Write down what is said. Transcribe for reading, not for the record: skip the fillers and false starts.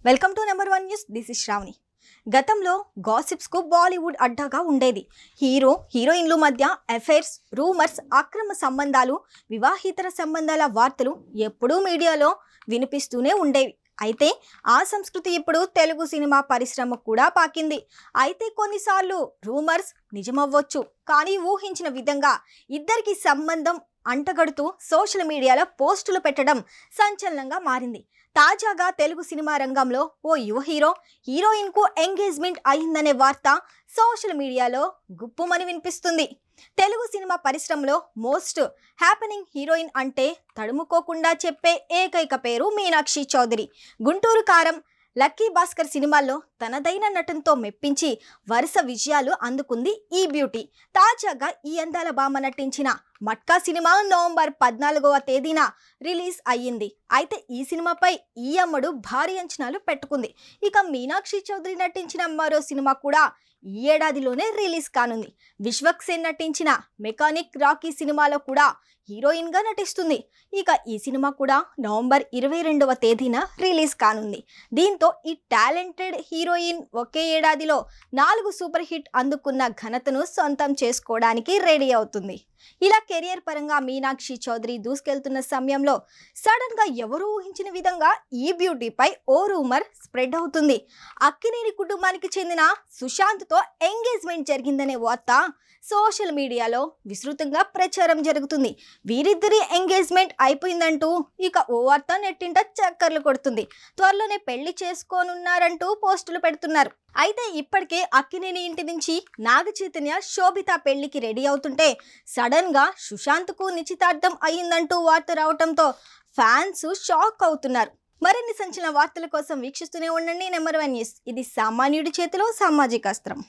Welcome to number 1 news. This is Shravani. గతంలో gossips కు బాలీవుడ్ అడ్డాగా ఉండేది. హీరోయిన్లు మధ్య అఫైర్స్, రూమర్స్, అక్రమ సంబంధాలు, వివాహితర సంబంధాల వార్తలు ఎప్పుడూ మీడియాలో వినిపిస్తూనే ఉండేవి. అయితే ఆ సంస్కృతి ఇప్పుడు తెలుగు సినిమా పరిశ్రమ కూడా పాకింది. అయితే కొన్నిసార్లు రూమర్స్ నిజమవ్వచ్చు, కానీ ఊహించిన విధంగా ఇద్దరికి సంబంధం అంటగడుతూ సోషల్ మీడియాలో పోస్టులు పెట్టడం సంచలనంగా మారింది. తాజాగా తెలుగు సినిమా రంగంలో ఓ యువ హీరోయిన్ కు ఎంగేజ్మెంట్ అయిందనే వార్త సోషల్ మీడియాలో గుప్పుమని వినిపిస్తుంది. తెలుగు సినిమా పరిశ్రమలో మోస్ట్ హ్యాపెనింగ్ హీరోయిన్ అంటే తడుముకోకుండా చెప్పే ఏకైక పేరు మీనాక్షి చౌదరి. గుంటూరు కారం, లక్కీ భాస్కర్ సినిమాల్లో తనదైన నటనతో మెప్పించి వరుస విజయాలు అందుకుంది ఈ బ్యూటీ. తాజాగా ఈ అందాల భామ నటించిన మట్కా సినిమా నవంబర్ 14వ తేదీన రిలీజ్ అయ్యింది. అయితే ఈ సినిమాపై ఈ అమ్మడు భారీ అంచనాలు పెట్టుకుంది. ఇక మీనాక్షి చౌదరి నటించిన మరో సినిమా కూడా ఈ ఏడాదిలోనే రిలీజ్ కానుంది. విశ్వక్ సేన్ నటించిన మెకానిక్ రాకీ సినిమాలో కూడా హీరోయిన్ గా నటిస్తుంది. ఇక ఈ సినిమా కూడా నవంబర్ 22వ తేదీన రిలీజ్ కానుంది. దీంతో ఈ టాలెంటెడ్ హీరోయిన్ ఒకే ఏడాదిలో 4 సూపర్ హిట్ అందుకున్న ఘనతను సొంతం చేసుకోవడానికి రెడీ అవుతుంది. ఇలా కెరియర్ పరంగా మీనాక్షి చౌదరి దూసుకెళ్తున్న సమయంలో సడన్ గా ఎవరూ ఊహించిన విధంగా ఈ బ్యూటీపై ఓ రూమర్ స్ప్రెడ్ అవుతుంది. అక్కినేని కుటుంబానికి చెందిన సుశాంత్తో ఎంగేజ్మెంట్ జరిగిందనే వార్త సోషల్ మీడియాలో విస్తృతంగా ప్రచారం జరుగుతుంది. వీరిద్దరి ఎంగేజ్మెంట్ అయిపోయిందంటూ ఇక ఓ వార్త నెట్టింట చక్కర్లు కొడుతుంది. త్వరలోనే పెళ్లి చేసుకోనున్నారంటూ పోస్టులు పెడుతున్నారు. అయితే ఇప్పటికే అక్కినేని ఇంటి నుంచి నాగ చైతన్య, శోభిత పెళ్లికి రెడీ అవుతుంటే సడన్ గా సుశాంత్ కు నిశ్చితార్థం అయ్యిందంటూ వార్త రావడంతో ఫ్యాన్స్ షాక్ అవుతున్నారు. మరిన్ని సంచలన వార్తల కోసం వీక్షిస్తూనే ఉండండి నెంబర్ 1 న్యూస్. ఇది సామాన్యుడి చేతిలో సామాజిక అస్త్రం.